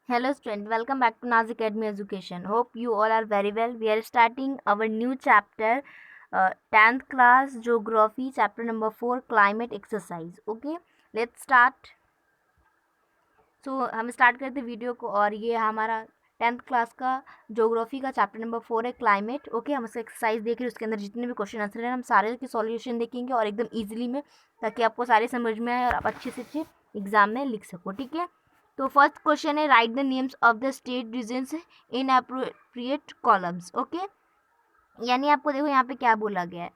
Hello student, welcome back to Naz Academy Education. Hope you all are very well. We are starting our new chapter, 10th class Geography, chapter number 4, Climate Exercise. Okay, let's start. हम start करते video को और ये हमारा 10th class का geography का chapter number 4 है climate. Okay, हम उसका एक्सरसाइज देख रहे हैं, उसके अंदर जितने भी क्वेश्चन आंसर हैं हम सारे के सॉल्यूशन देखेंगे और एकदम इजीली में, ताकि आपको सारे समझ में आए और आप अच्छे से अच्छे एग्जाम में लिख सको। ठीक है, तो फर्स्ट क्वेश्चन है write the names of the state regions in appropriate columns. Okay, यानी आपको देखो यहाँ पे क्या बोला गया है।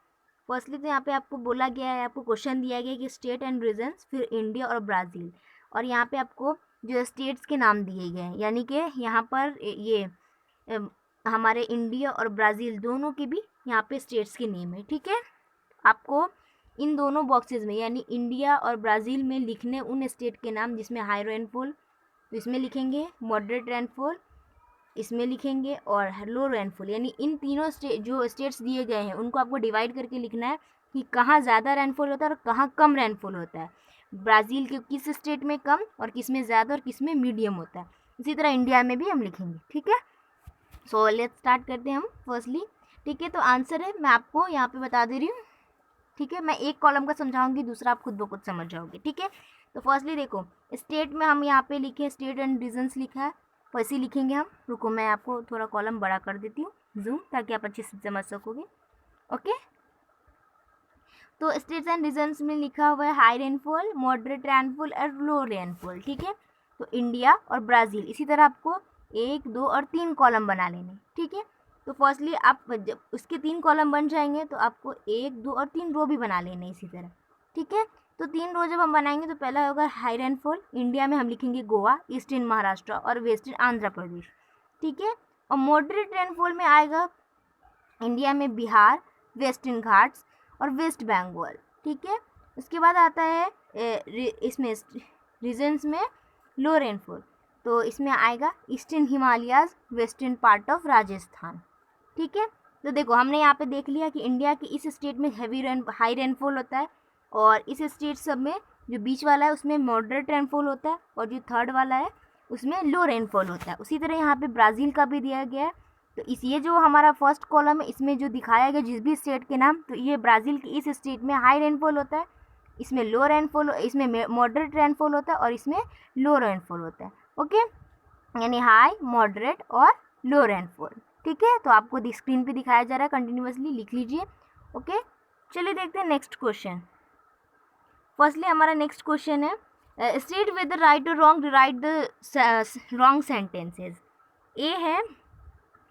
फर्स्टली तो यहाँ पे आपको बोला गया है, आपको क्वेश्चन दिया गया है कि स्टेट एंड रीजन्स, फिर इंडिया और ब्राज़ील, और यहाँ पे आपको जो स्टेट्स के नाम दिए गए हैं, यानी कि यहाँ पर ये हमारे इंडिया और ब्राज़ील दोनों के भी यहाँ पे स्टेट्स के नेम है। ठीक है, आपको इन दोनों बॉक्सेस में यानी इंडिया और ब्राज़ील में लिखने उन स्टेट के नाम जिसमें हाई रेनफॉल, तो इसमें लिखेंगे मॉडरेट रेनफॉल, इसमें लिखेंगे और लो रेनफॉल, यानी इन तीनों जो स्टेट्स दिए गए हैं उनको आपको डिवाइड करके लिखना है कि कहाँ ज़्यादा रेनफॉल होता है और कहाँ कम रेनफॉल होता है। ब्राज़ील के किस स्टेट में कम और किस में ज़्यादा और किस में मीडियम होता है। इसी तरह इंडिया में भी हम लिखेंगे। ठीक है, सो लेट्स स्टार्ट करते हैं हम फर्स्टली। ठीक है, तो आंसर है मैं आपको यहाँ पे बता दे रही हूँ। ठीक है, मैं एक कॉलम का समझाऊंगी, दूसरा आप खुद ब खुद समझ जाओगे। ठीक है, तो फर्स्टली देखो स्टेट में हम यहाँ पे लिखे स्टेट एंड रीजन्स लिखा है, वैसे लिखेंगे हम। रुको, मैं आपको थोड़ा कॉलम बड़ा कर देती हूँ जूम, ताकि आप अच्छे से समझ सकोगे। ओके, तो स्टेट्स एंड रीजन्स में लिखा हुआ है हाई रेनफॉल, मॉडरेट रेनफॉल और लो रेनफॉल। ठीक है, तो इंडिया और ब्राज़ील, इसी तरह आपको 1, 2 और 3 कॉलम बना लेने। ठीक है, तो फर्स्टली आप जब उसके 3 कॉलम बन जाएंगे तो आपको 1, 2 और 3 रो भी बना लेने इसी तरह। ठीक है, तो 3 रो जब हम बनाएंगे तो पहला होगा हाई रेनफॉल, इंडिया में हम लिखेंगे गोवा, ईस्टर्न महाराष्ट्र और वेस्टर्न आंध्र प्रदेश। ठीक है, और मॉडरेट रेनफॉल में आएगा इंडिया में बिहार, वेस्टर्न घाट्स और वेस्ट बंगाल। ठीक है, उसके बाद आता है इसमें रीजन्स में लो रेनफॉल, तो इसमें आएगा eastern Himalayas, western part of Rajasthan. ठीक है, तो देखो हमने यहाँ पे देख लिया कि इंडिया की इस स्टेट में हाई रेनफॉल होता है, और इस स्टेट सब में जो बीच वाला है उसमें मॉडरेट रेनफॉल होता है, और जो थर्ड वाला है उसमें लो रेनफॉल होता है। उसी तरह यहाँ पे ब्राज़ील का भी दिया गया है। तो ये जो हमारा फर्स्ट कॉलम है इसमें जो दिखाया गया जिस भी स्टेट के नाम, तो ये ब्राज़ील की इस स्टेट में हाई रेनफॉल होता है, इसमें लो रेनफॉल, इसमें मॉडरेट रेनफॉल होता है और इसमें लो रेनफॉल होता है। ओके, यानी हाई, मॉडरेट और लो रेनफॉल। ठीक है, तो आपको स्क्रीन पे दिखाया जा रहा है, कंटिन्यूसली लिख लीजिए। ओके, चलिए देखते हैं नेक्स्ट क्वेश्चन। फर्स्टली हमारा नेक्स्ट क्वेश्चन है स्टेट वेदर राइट और wrong, right the wrong sentences. A है,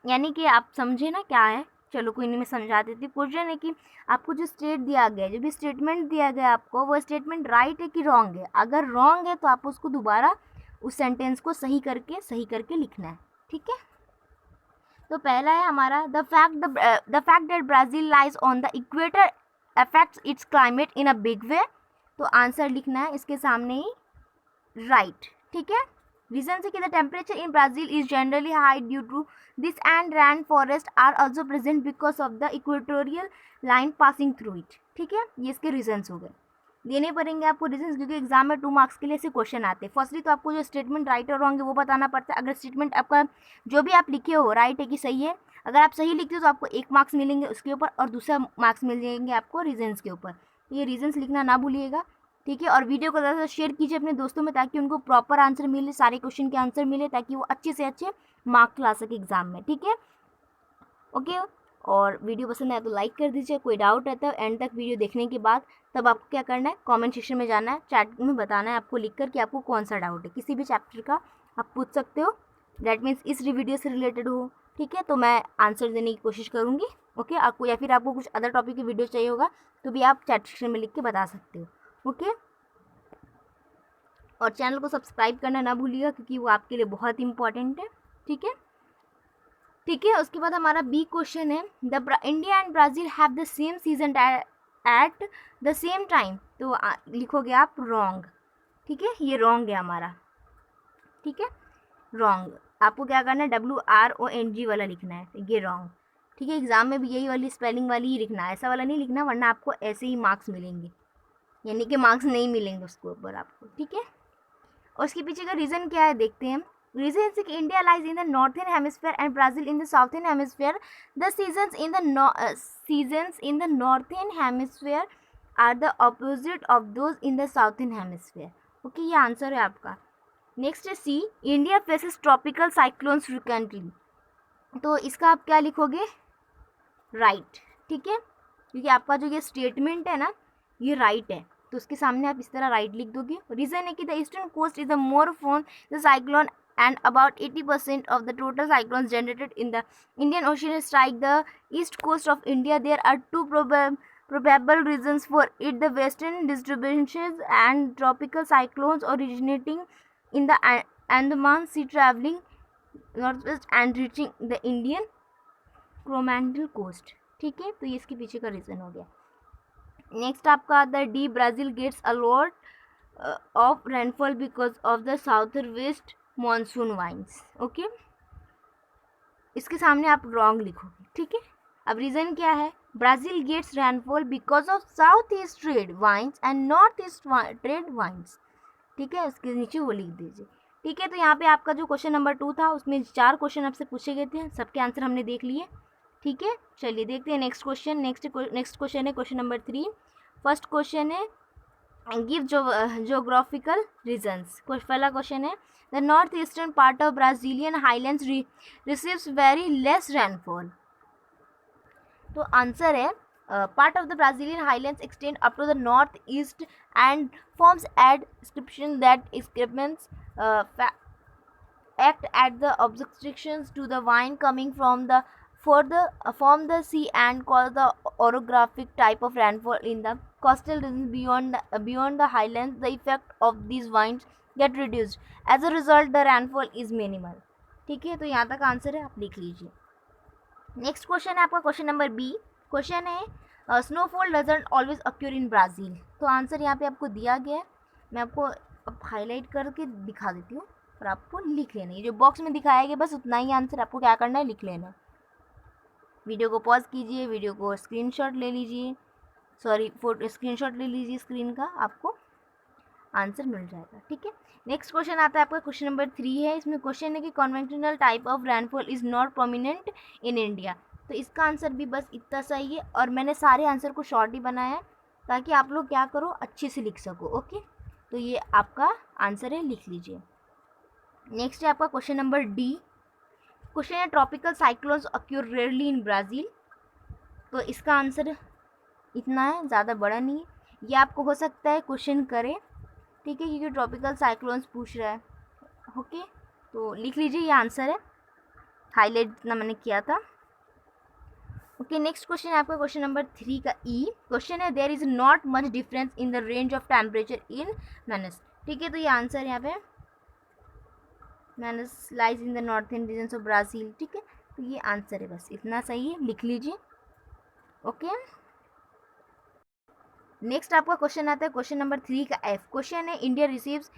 यानी कि आप समझे ना क्या है। चलो कोई नहीं, मैं समझा देती हूँ। क्वेश्चन है कि आपको जो स्टेट दिया गया है, जो भी स्टेटमेंट दिया गया है आपको, वो स्टेटमेंट राइट है कि रॉन्ग है। अगर रॉन्ग है तो आप उसको दोबारा उस सेंटेंस को सही करके लिखना है। ठीक है, तो पहला है हमारा the fact that Brazil lies on the equator affects it's climate in a big way. तो आंसर लिखना है इसके सामने ही राइट। ठीक है, रीजन से कि the temperature in Brazil is generally high due to this and rain forest are also present because of the equatorial line passing through it. ठीक है, ये इसके रीजन्स हो गए, देने पड़ेंगे आपको रीजन्स, क्योंकि एग्जाम में 2 मार्क्स के लिए ऐसे क्वेश्चन आते हैं। फर्स्टली तो आपको जो स्टेटमेंट राइट और रॉन्ग है वो बताना पड़ता है। अगर स्टेटमेंट आपका जो भी आप लिखे हो राइट है कि सही है, अगर आप सही लिखते हो तो आपको 1 मार्क्स मिलेंगे उसके ऊपर, और दूसरा मार्क्स मिल जाएंगे आपको रीजन्स के ऊपर। ये रीजन्स लिखना ना भूलिएगा। ठीक है, और वीडियो को ज़्यादा शेयर कीजिए अपने दोस्तों में, ताकि उनको प्रॉपर आंसर मिले, सारे क्वेश्चन के आंसर मिले, ताकि वो अच्छे से अच्छे मार्क्स ला सके एग्जाम में। ठीक है, ओके, और वीडियो पसंद आए तो लाइक कर दीजिए। कोई डाउट रहता है एंड तक वीडियो देखने के बाद, तब आपको क्या करना है, कमेंट सेक्शन में जाना है, चैट में बताना है आपको लिखकर कि आपको कौन सा डाउट है। किसी भी चैप्टर का आप पूछ सकते हो, दैट मीन्स इस वीडियो से रिलेटेड हो। ठीक है, तो मैं आंसर देने की कोशिश करूँगी। ओके, आपको या फिर आपको कुछ अदर टॉपिक की वीडियो चाहिए होगा तो भी आप चैट सेक्शन में लिख के बता सकते हो। ओके, और चैनल को सब्सक्राइब करना ना भूलिएगा, क्योंकि वो आपके लिए बहुत इंपॉर्टेंट है। ठीक है, ठीक है, उसके बाद हमारा बी क्वेश्चन है the India and Brazil have the same season at the same time. तो लिखोगे आप रॉन्ग। ठीक है, ये रॉन्ग है हमारा। ठीक है, रॉन्ग। आपको क्या करना है, WRONG वाला लिखना है, ये रॉन्ग। ठीक है, एग्जाम में भी यही वाली स्पेलिंग वाली ही लिखना है, ऐसा वाला नहीं लिखना, वरना आपको ऐसे ही मार्क्स मिलेंगे, यानी कि मार्क्स नहीं मिलेंगे उसके ऊपर आपको। ठीक है, और उसके पीछे का रीज़न क्या है देखते हैं हम। Reason is कि India lies in the northern hemisphere and Brazil in the southern hemisphere. The seasons in the northern hemisphere are the opposite of those in the southern hemisphere. Okay, ये answer है आपका. Next है C, India faces tropical cyclones frequently. तो इसका आप क्या लिखोगे? Right. ठीक है, क्योंकि आपका जो ये स्टेटमेंट है ना, ये राइट है, तो उसके सामने आप इस तरह राइट लिख दोगे. रीजन है कि the eastern coast is the more prone the cyclone and about 80% of the total cyclones generated in the Indian Ocean strike the east coast of India. There are two probable reasons for it: the western disturbances and tropical cyclones originating in the Andaman Sea traveling northwest and reaching the Indian Coromandel coast. ठीक है, तो ये इसके पीछे का reason हो गया. Next आपका आता है D, Brazil gets a lot of rainfall because of the southern west monsoon winds. Okay, इसके सामने आप रॉन्ग लिखोगे. ठीक है, अब रीज़न क्या है? Brazil gets rainfall because of south east trade winds and north east trade winds. ठीक है, उसके नीचे वो लिख दीजिए. ठीक है, तो यहाँ पे आपका जो क्वेश्चन नंबर 2 था उसमें 4 क्वेश्चन आपसे पूछे गए थे, सबके आंसर हमने देख लिए. ठीक है, चलिए देखते हैं नेक्स्ट क्वेश्चन. नेक्स्ट क्वेश्चन है क्वेश्चन नंबर 3. फर्स्ट क्वेश्चन है गिव जोग्राफिकल रीजन्स. पहला क्वेश्चन है the north eastern part of Brazilian highlands receives very less rainfall. तो आंसर है part of the Brazilian highlands extend up to the northeast and forms description that escarpments act at the obstructions to the vine coming from the from the sea and cause the orographic type of rainfall in the coastal regions beyond the highlands. The effect of these vines get reduced. As a result, the rainfall is minimal. ठीक है, तो यहाँ तक answer है, आप लिख लीजिए. Next question है आपका क्वेश्चन नंबर बी. क्वेश्चन है snowfall doesn't always occur in Brazil. तो आंसर यहाँ पे आपको दिया गया है, मैं आपको अब हाईलाइट करके दिखा देती हूँ और आपको लिख लेना है. जो बॉक्स में दिखाया गया बस उतना ही आंसर आपको क्या करना है, लिख लेना. वीडियो को पॉज कीजिए, वीडियो को स्क्रीनशॉट ले लीजिए, स्क्रीनशॉट ले लीजिए स्क्रीन का, आपको आंसर मिल जाएगा. ठीक है, नेक्स्ट क्वेश्चन आता है आपका क्वेश्चन नंबर 3 है. इसमें क्वेश्चन है कि conventional type of rainfall is not prominent in India. तो इसका आंसर भी बस इतना सही है और मैंने सारे आंसर को शॉर्ट ही बनाया है ताकि आप लोग क्या करो, अच्छे से लिख सको. ओके, तो ये आपका आंसर है, लिख लीजिए. नेक्स्ट है आपका क्वेश्चन नंबर डी. क्वेश्चन है tropical cyclones occur rarely in Brazil. तो इसका आंसर इतना है, ज़्यादा बड़ा नहीं है. ये आपको हो सकता है क्वेश्चन करे, ठीक है, क्योंकि ट्रॉपिकल साइक्लोन्स पूछ रहा है. ओके, तो लिख लीजिए, ये आंसर है, हाईलाइट जितना मैंने किया था. ओके, नेक्स्ट क्वेश्चन है आपका क्वेश्चन नंबर 3 का ई. क्वेश्चन है there is not much difference in the range of temperature in Manaus. ठीक है, तो ये आंसर यहाँ पे Manaus lies in the northern regions of Brazil. ठीक है, तो ये आंसर है, बस इतना सही है, लिख लीजिए. ओके, नेक्स्ट आपका क्वेश्चन आता है क्वेश्चन नंबर 3 का एफ. क्वेश्चन है India receives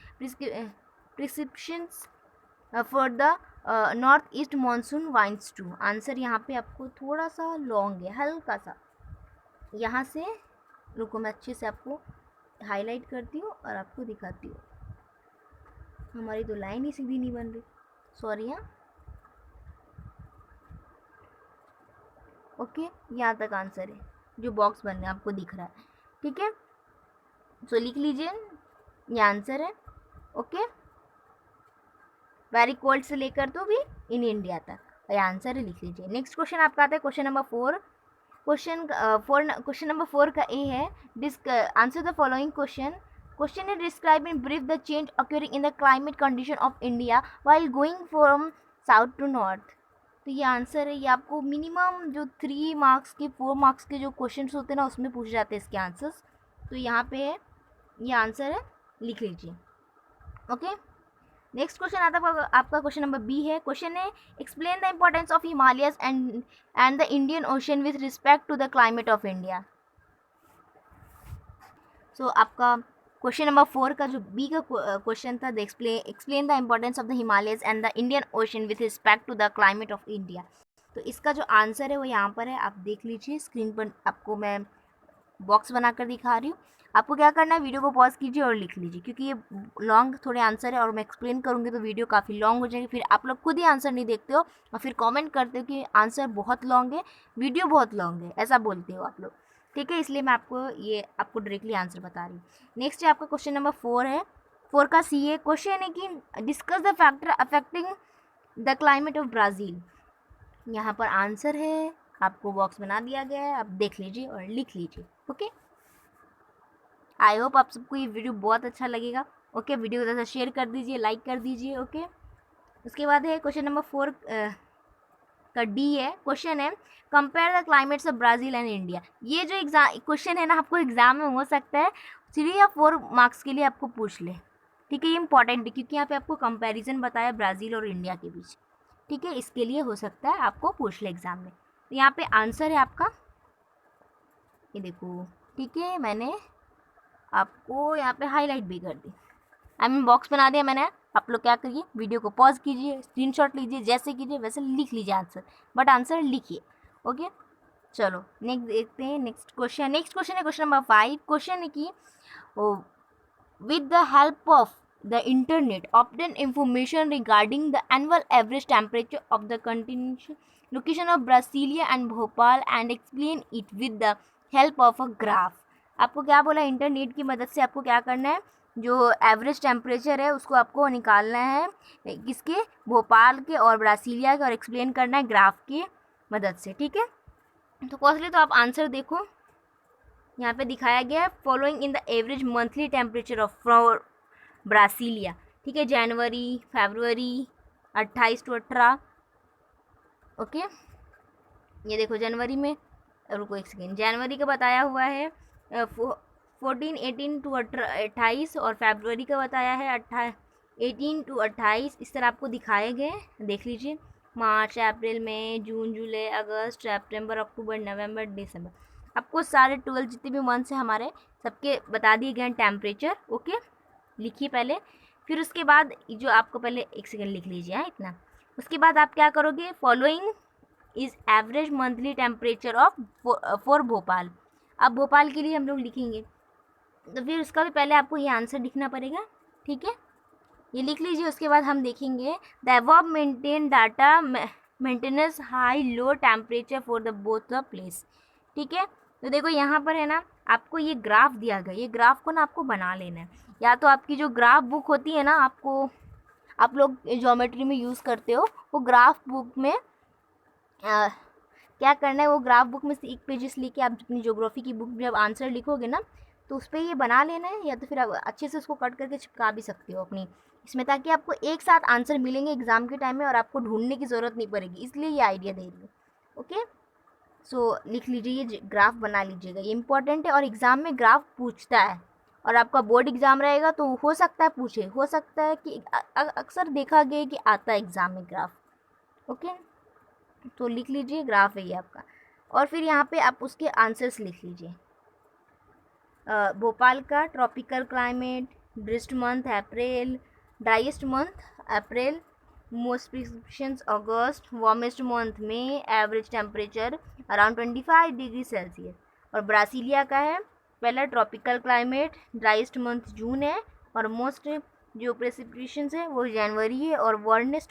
precipitations for the north east monsoon winds too. Answer यहाँ पे आपको थोड़ा सा लॉन्ग है, हल्का सा. यहाँ से रुको, मैं अच्छे से आपको हाईलाइट करती हूँ और आपको दिखाती हूँ. हमारी तो लाइन ही सीधी नहीं बन रही, सॉरी. हाँ, ओके, यहाँ तक आंसर है, जो बॉक्स बन रहा है आपको दिख रहा है. ठीक है, सो लिख लीजिए, ये आंसर है. ओके, वेरी कोल्ड से लेकर तो भी इन इंडिया तक, ये आंसर है, लिख लीजिए. नेक्स्ट क्वेश्चन आपका आता है क्वेश्चन नंबर 4. क्वेश्चन नंबर 4 का ए है answer the following question. Question है describe in brief the change occurring in the climate condition of India while going from south to north. तो ये आंसर है, ये आपको मिनिमम जो 3 मार्क्स के 4 मार्क्स के जो क्वेश्चन होते हैं ना उसमें पूछ जाते हैं इसके आंसर्स. तो यहाँ पे है, ये आंसर है, लिख लीजिए. ओके, नेक्स्ट क्वेश्चन आता है आपका क्वेश्चन नंबर बी है. क्वेश्चन है explain the importance of Himalayas and the Indian Ocean with respect to the climate of India. So आपका क्वेश्चन नंबर 4 का जो बी का क्वेश्चन था, explain the importance of the Himalayas and the Indian Ocean with respect to the climate of India. तो इसका जो answer है वो यहाँ पर है, आप देख लीजिए स्क्रीन पर, आपको मैं बॉक्स बनाकर दिखा रही हूँ. आपको क्या करना है, वीडियो को पॉज कीजिए और लिख लीजिए, क्योंकि ये लॉन्ग थोड़े आंसर है और मैं एक्सप्लेन करूँगी तो वीडियो काफ़ी लॉन्ग हो जाएगी, फिर आप लोग खुद ही आंसर नहीं देखते हो और फिर कमेंट करते हो कि आंसर बहुत लॉन्ग है, वीडियो बहुत लॉन्ग है, ऐसा बोलते हो आप लोग। ठीक है, इसलिए मैं आपको डायरेक्टली आंसर बता रही हूँ। नेक्स्ट है आपका क्वेश्चन नंबर 4 है। 4 का सी है क्वेश्चन है कि discuss the factor affecting the climate of Brazil. यहाँ पर आंसर है, आपको बॉक्स बना दिया गया है, आप देख लीजिए और लिख लीजिए। ओके, आई होप आप सबको ये वीडियो बहुत अच्छा लगेगा। ओके, वीडियो को ज़्यादा शेयर कर दीजिए, लाइक कर दीजिए। ओके, उसके बाद है क्वेश्चन नंबर 4 का डी है, क्वेश्चन है compare the climates of Brazil and India. ये जो एग्जाम क्वेश्चन है ना, आपको एग्जाम में हो सकता है 3 या 4 मार्क्स के लिए आपको पूछ ले। ठीक है, ये इंपॉर्टेंट है क्योंकि यहाँ पे आपको कंपैरिजन बताया ब्राज़ील और इंडिया के बीच। ठीक है, इसके लिए हो सकता है आपको पूछ ले एग्जाम में। तो यहाँ पे आंसर है आपका, ये देखो। ठीक है, मैंने आपको यहाँ पे हाईलाइट भी कर दी, आई मीन बॉक्स बना दिया मैंने। आप लोग क्या करिए, वीडियो को पॉज कीजिए, स्क्रीनशॉट लीजिए, जैसे कीजिए वैसे लिख लीजिए आंसर, बट आंसर लिखिए। ओके, चलो नेक्स्ट देखते हैं। नेक्स्ट क्वेश्चन है क्वेश्चन नंबर 5। क्वेश्चन है कि with the help of the internet obtain information regarding the annual average temperature of the continuous location of Brasilia and Bhopal and explain it with the help of a graph। आपको क्या बोला, internet की मदद से आपको क्या करना है, जो एवरेज टेम्परेचर है उसको आपको निकालना है, किसके, भोपाल के और ब्रासीलिया के, और एक्सप्लेन करना है ग्राफ की मदद से। ठीक है, तो फर्स्टली तो आप आंसर देखो, यहाँ पे दिखाया गया है following in the average monthly temperature of for Brasilia. ठीक है, जनवरी फरवरी 28 to 18। ओके, ये देखो जनवरी में, रुको एक सेकेंड, जनवरी का बताया हुआ है 14 18 to 28 और फरवरी का बताया है 18 to 28। इस तरह आपको दिखाए गए, देख लीजिए। मार्च अप्रैल मई जून जुलाई अगस्त सितंबर अक्टूबर नवंबर दिसंबर, आपको सारे 12 जितने भी मंथ्स हैं हमारे सबके बता दिए गए हैं टेम्परेचर। ओके, लिखिए पहले, फिर उसके बाद जो आपको पहले एक सेकेंड लिख लीजिए, हाँ इतना। उसके बाद आप क्या करोगे, following is average monthly temperature of for Bhopal. अब भोपाल के लिए हम लोग लिखेंगे, तो फिर उसका भी पहले आपको ये आंसर लिखना पड़ेगा। ठीक है, ये लिख लीजिए। उसके बाद हम देखेंगे the above maintain data maintenance high low temperature for the both the place. ठीक है, तो देखो यहाँ पर है ना, आपको ये ग्राफ दिया गया, ये ग्राफ को ना आपको बना लेना है, या तो आपकी जो ग्राफ बुक होती है ना, आपको आप लोग ज्योमेट्री में यूज़ करते हो, वो ग्राफ बुक में क्या करना है, वो ग्राफ बुक में से एक पेजेस लेके आप अपनी ज्योग्राफी की बुक में जब आंसर लिखोगे ना, तो उस पर ये बना लेना है, या तो फिर आप अच्छे से उसको कट करके चिपका भी सकते हो अपनी इसमें, ताकि आपको एक साथ आंसर मिलेंगे एग्ज़ाम के टाइम में और आपको ढूंढने की ज़रूरत नहीं पड़ेगी, इसलिए ये आइडिया दे रही हूँ। ओके, सो लिख लीजिए, ये ग्राफ बना लीजिएगा, ये इंपॉर्टेंट है और एग्ज़ाम में ग्राफ पूछता है, और आपका बोर्ड एग्ज़ाम रहेगा तो हो सकता है पूछे, हो सकता है कि अक्सर देखा गया कि आता है एग्ज़ाम में ग्राफ। ओके, तो लिख लीजिए, ग्राफ है ये आपका, और फिर यहाँ पे आप उसके आंसर्स लिख लीजिए। भोपाल का tropical climate, driest month April, driest month April, most precipitations August, warmest month में, average temperature around 25 degree Celsius. और ब्रासीलिया का है पहला tropical climate, driest month June है, और मोस्ट जो प्रेसिपिटेशंस है वो जनवरी है, और वार्मेस्ट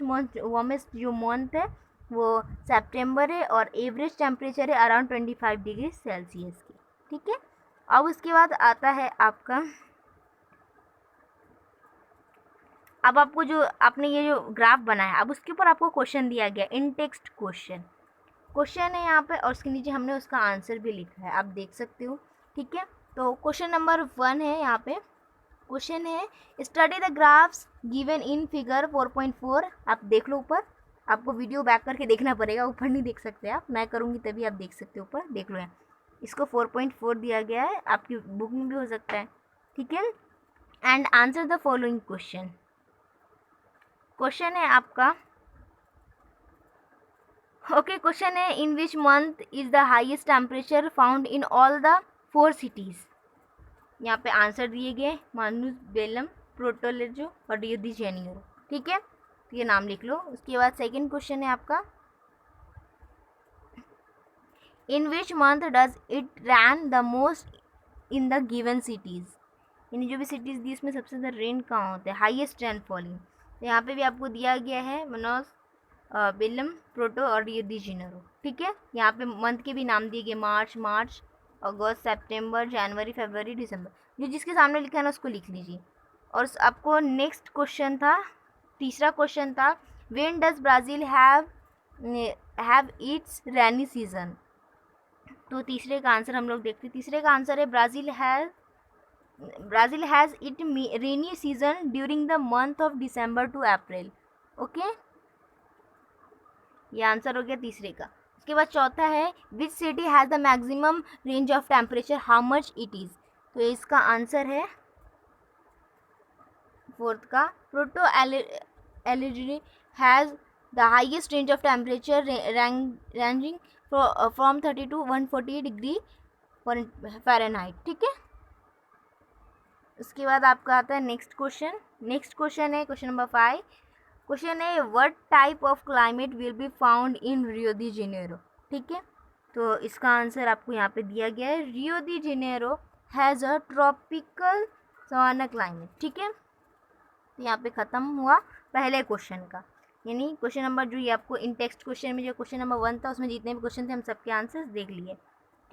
जो मंथ है वो सितंबर है, और एवरेज टेम्परेचर है अराउंड 25 डिग्री सेल्सियस की। ठीक है, अब उसके बाद आता है आपका, अब आपको जो आपने ये जो ग्राफ बनाया, अब उसके ऊपर आपको क्वेश्चन दिया गया, इन टेक्स्ट क्वेश्चन है यहाँ पे, और उसके नीचे हमने उसका आंसर भी लिखा है, आप देख सकते हो। ठीक है, तो क्वेश्चन नंबर 1 है, यहाँ पे क्वेश्चन है study the graphs given in figure 4.4। आप देख लो ऊपर, आपको वीडियो बैक करके देखना पड़ेगा, ऊपर नहीं देख सकते आप, मैं करूँगी तभी आप देख सकते हो, ऊपर देख लो यहाँ इसको 4.4 दिया गया है, आपकी बुक में भी हो सकता है। ठीक है, and answer the following question है आपका। ओके, क्वेश्चन है in which month is the highest temperature found in all the 4 cities. यहाँ पे आंसर दिए गए, मानुस, बेलम, प्रोटोलेजो और रियो दी जेनिरो। ठीक है, तो ये नाम लिख लो। उसके बाद सेकंड क्वेश्चन है आपका, in which month does it rain the most in the given cities, यानी जो भी सिटीज़ दी इसमें सबसे ज़्यादा रेन कहाँ होता है, हाईएस्ट रेनफॉलिंग। तो यहाँ पे भी आपको दिया गया है मनोस, बेलम, प्रोटो और रियो डी जेनेरो। ठीक है, यहाँ पे मंथ के भी नाम दिए गए, मार्च, अगस्त, सितंबर, जनवरी, फरवरी, दिसंबर। जो जिसके सामने लिखा है ना उसको लिख लीजिए। और आपको नेक्स्ट क्वेश्चन था, तीसरा क्वेश्चन था, when does Brazil have it's rainy season. तो तीसरे का आंसर हम लोग देखते हैं। तीसरे का आंसर है Brazil has it rainy season during the month of December to April. Okay, ये आंसर हो गया तीसरे का। उसके बाद चौथा है, which city has the maximum range of temperature, how much it is. तो इसका आंसर है फोर्थ का, प्रोटो एलिजी has the highest range of temperature ranging from 30 to 140 degree Fahrenheit. ठीक है, उसके बाद आपका आता है नेक्स्ट क्वेश्चन। नेक्स्ट क्वेश्चन है क्वेश्चन नंबर 5। क्वेश्चन है, what type of climate will be found in Rio de Janeiro. ठीक है, तो इसका आंसर आपको यहाँ पे दिया गया है, Rio de Janeiro has a tropical savanna climate. ठीक है, तो यहाँ पे ख़त्म हुआ पहले क्वेश्चन का, यानी क्वेश्चन नंबर जो ये आपको इन टेक्स्ट क्वेश्चन में जो क्वेश्चन नंबर 1 था उसमें जितने भी क्वेश्चन थे हम सबके आंसर्स देख लिए।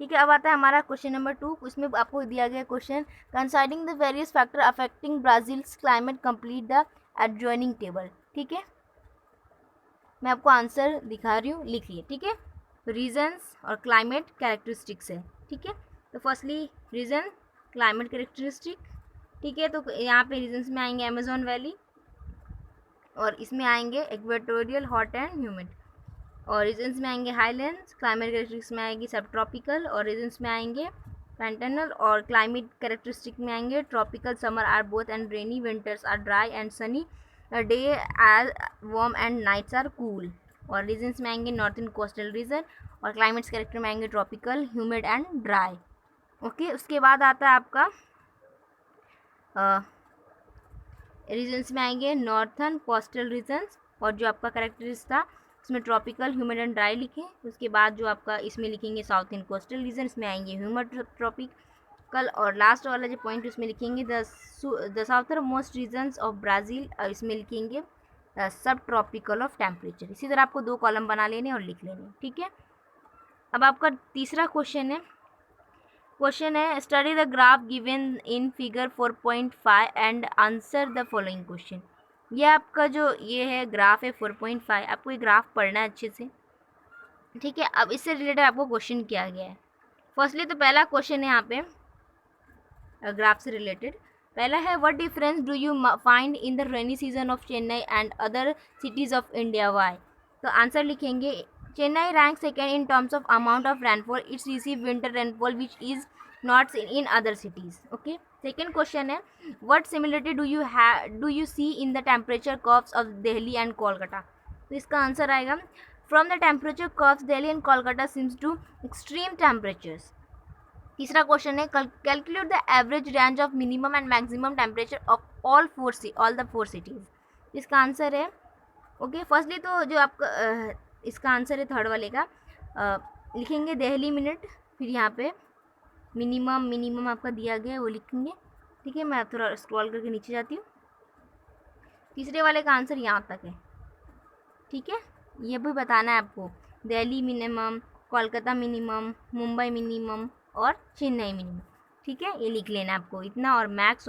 ठीक है, अब आता है हमारा क्वेश्चन नंबर 2। उसमें आपको दिया गया question, considering the various factor affecting Brazil's climate, complete the adjoining table. ठीक है, मैं आपको आंसर दिखा रही हूँ, लिखिए। ठीक है, तो रीजन्स और क्लाइमेट कैरेक्टरिस्टिक्स है। ठीक है, तो फर्स्टली रीजन, क्लाइमेट कैरेक्टरिस्टिक। ठीक है, तो यहाँ पे रीजन्स में आएंगे अमेजोन वैली, और इसमें आएंगे इक्वेटोरियल हॉट एंड ह्यूमिड, और रीजन्स में आएंगे हाईलैंड्स, क्लाइमेट कैरेक्टरिस्टिक्स में आएगी सब ट्रॉपिकल, और रीजन्स में आएंगे पैंटेनल, और क्लाइमेट कैरेक्टरिस्टिक में आएंगे tropical, summer are both and rainy, winters are dry and sunny, day are warm and nights are cool, और रीजन्स में आएंगे नॉर्थन कोस्टल रीजन, और क्लाइमेट्स कैरेक्टर में आएंगे tropical, humid and dry. Okay, उसके बाद आता है आपका रीजन्स में आएंगे नॉर्थन कोस्टल रीजन्स, और जो आपका कैरेक्टरिस्ट था उसमें ट्रॉपिकल, ह्यूमिड एंड ड्राई लिखे। उसके बाद जो आपका इसमें लिखेंगे साउथ इन कोस्टल रीजन, इसमें आएंगे ह्यूमिड ट्रॉपिकल, और लास्ट वाला जो पॉइंट उसमें लिखेंगे the southernmost regions of Brazil, इसमें लिखेंगे सब ट्रॉपिकल ऑफ टेम्परेचर। इसी तरह आपको 2 कॉलम बना लेने और लिख लेने। ठीक है, अब आपका तीसरा क्वेश्चन है, study the graph given in figure 4.5 and answer the following question. ये आपका जो ये है ग्राफ है 4.5, आपको ये ग्राफ पढ़ना है अच्छे से। ठीक है, अब इससे रिलेटेड आपको क्वेश्चन किया गया है। फर्स्टली तो पहला क्वेश्चन है यहाँ पे ग्राफ से रिलेटेड, पहला है, what difference do you find in the rainy season of Chennai and other cities of India, why. तो आंसर लिखेंगे, Chennai rank second in terms of amount of rainfall, it's receive winter rainfall which is not in other cities. Okay, second question है, what similarity do you see in the temperature curves of Delhi and Kolkata. तो इसका answer आएगा, from the temperature curves Delhi and Kolkata seems to extreme temperatures. तीसरा question है, calculate the average range of minimum and maximum temperature of all the four cities. इसका answer है, okay, firstly तो जो आपका इसका आंसर है थर्ड वाले का, लिखेंगे दिल्ली मिनट, फिर यहाँ पे मिनिमम आपका दिया गया है वो लिखेंगे। ठीक है, मैं थोड़ा स्क्रॉल करके नीचे जाती हूँ। तीसरे वाले का आंसर यहाँ तक है। ठीक है, ये भी बताना है आपको, Delhi minimum, Kolkata minimum, Mumbai minimum और चेन्नई मिनिमम। ठीक है, ये लिख लेना आपको इतना, और मैक्स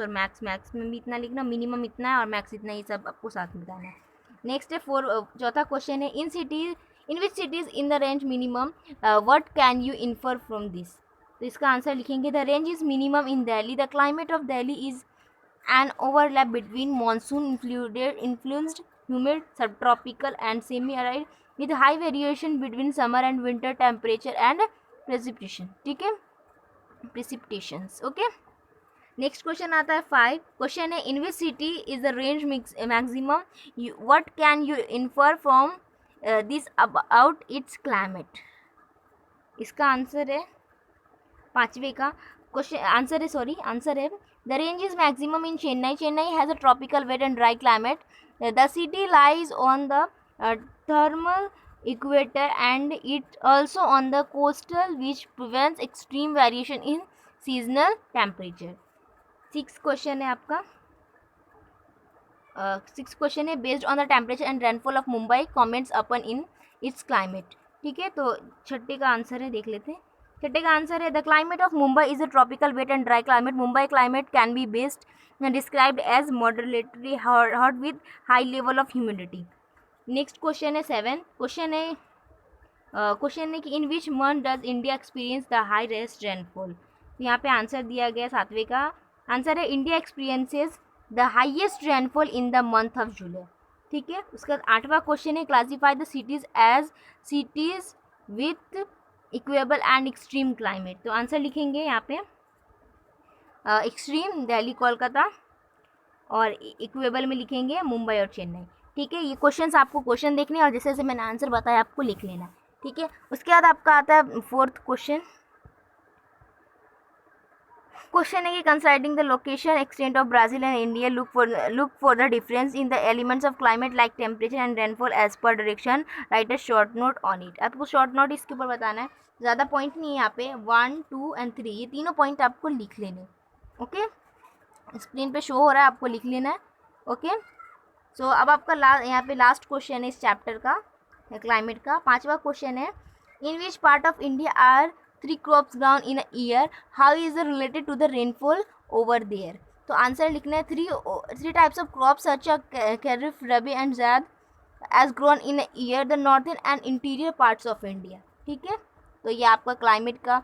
में भी इतना लिखना, मिनिमम इतना है और मैक्स इतना, ये सब आपको साथ में बताना है। नेक्स्ट है चौथा क्वेश्चन है, in which cities in the range minimum, what can you infer from this. तो इसका आंसर लिखेंगे, the range is minimum in Delhi, the climate of Delhi is an overlap between monsoon influenced humid subtropical and semi-arid with high variation between summer and winter temperature and precipitation. ठीक है, precipitations. Okay, next question आता है 5। Question है, in which city is the range maximum, what can you infer from this about its climate. इसका answer है पाँचवें का question, answer है the range is maximum in Chennai. Chennai has a tropical wet and dry climate. The city lies on the thermal equator and it also on the coastal, which prevents extreme variation in seasonal temperature. 6 question है आपका। 6 question है, based on the temperature and rainfall of Mumbai comments upon in its climate. ठीक है, तो छठे का answer है, देख लेते हैं। छठे का आंसर है, the climate of Mumbai is a tropical wet and dry climate. Mumbai climate can be based described as moderately hot with high level of humidity. Next question है 7 क्वेश्चन है, क्वेश्चन है कि in which month does India experience the highest rainfall. यहाँ पे answer दिया गया 7वें का आंसर है, India experiences the highest rainfall in the month of July. ठीक है, उसका 8वां क्वेश्चन है, classify the cities as cities with equable and extreme climate. तो आंसर लिखेंगे यहाँ पे एक्सट्रीम दिल्ली कोलकाता, और इक्वेबल में लिखेंगे मुंबई और चेन्नई। ठीक है, ये क्वेश्चंस आपको क्वेश्चन देखने और जैसे जैसे मैंने आंसर बताया आपको लिख लेना। ठीक है, उसके बाद आपका आता है 4th क्वेश्चन। क्वेश्चन है कि considering the location extent of Brazil and India look for the difference in the elements of climate like temperature and rainfall as per direction, write a short note on it. आपको short note इसके ऊपर बताना है, ज़्यादा point नहीं है यहाँ पे। 1, 2 एंड 3 ये तीनों पॉइंट आपको लिख लेने। ओके, स्क्रीन पे शो हो रहा है, आपको लिख लेना है। ओके, सो अब आपका यहाँ पे लास्ट क्वेश्चन है इस चैप्टर का, क्लाइमेट का। 5वां क्वेश्चन है, in which part of India are 3 crops grown in a year, how is related to the rainfall over there. तो आंसर लिखना है, three types of crops such kharif, rabi and zaid as grown in a year the northern and interior parts of India. ठीक है, तो ये आपका climate का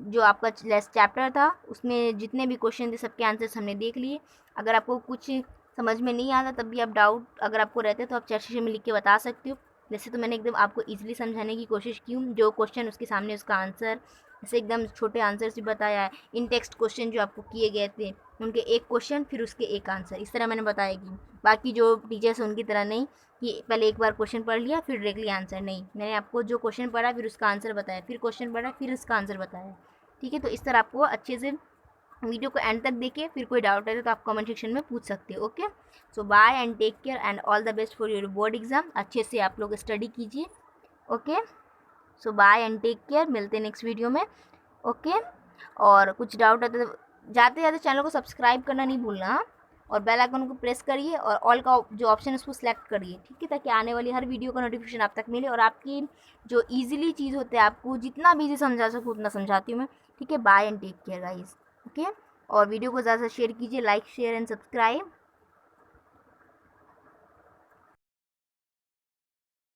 जो आपका चैप्टर था उसमें जितने भी क्वेश्चन थे सबके आंसर्स हमने देख लिए। अगर आपको कुछ समझ में नहीं आता तब भी आप डाउट अगर आपको रहते तो आप चैट सेक्शन में लिख के बता सकते हो। वैसे तो मैंने एकदम आपको इजीली समझाने की कोशिश की हूँ, जो क्वेश्चन उसके सामने उसका आंसर, जैसे एकदम छोटे आंसर्स भी बताया है। इन टेक्स्ट क्वेश्चन जो आपको किए गए थे उनके एक क्वेश्चन फिर उसके एक आंसर, इस तरह मैंने बताया कि बाकी जो टीचर्स उनकी तरह नहीं कि पहले एक बार क्वेश्चन पढ़ लिया फिर डायरेक्टली आंसर, नहीं, मैंने आपको जो क्वेश्चन पढ़ा फिर उसका आंसर बताया, फिर क्वेश्चन पढ़ा फिर उसका आंसर बताया। ठीक है, तो इस तरह आपको अच्छे से वीडियो को एंड तक देखिए, फिर कोई डाउट है तो आप कमेंट सेक्शन में पूछ सकते हो। Okay, so bye and take care and all the best for your board exam. अच्छे से आप लोग स्टडी कीजिए। Okay, so bye and take care, मिलते हैं नेक्स्ट वीडियो में। ओके, और कुछ डाउट है तो जाते जाते चैनल को सब्सक्राइब करना नहीं भूलना, और बेल आइकन को प्रेस करिए और ऑल का जो ऑप्शन है उसको सिलेक्ट करिए। ठीक है, ताकि आने वाली हर वीडियो का नोटिफिकेशन आप तक मिले, और आपकी जो ईजिली चीज़ होते हैं आपको जितना भी इजी समझा सकूँ उतना समझाती हूँ मैं। ठीक है, bye and take care guys. Okay, और वीडियो को ज़्यादा से शेयर कीजिए, लाइक शेयर एंड सब्सक्राइब।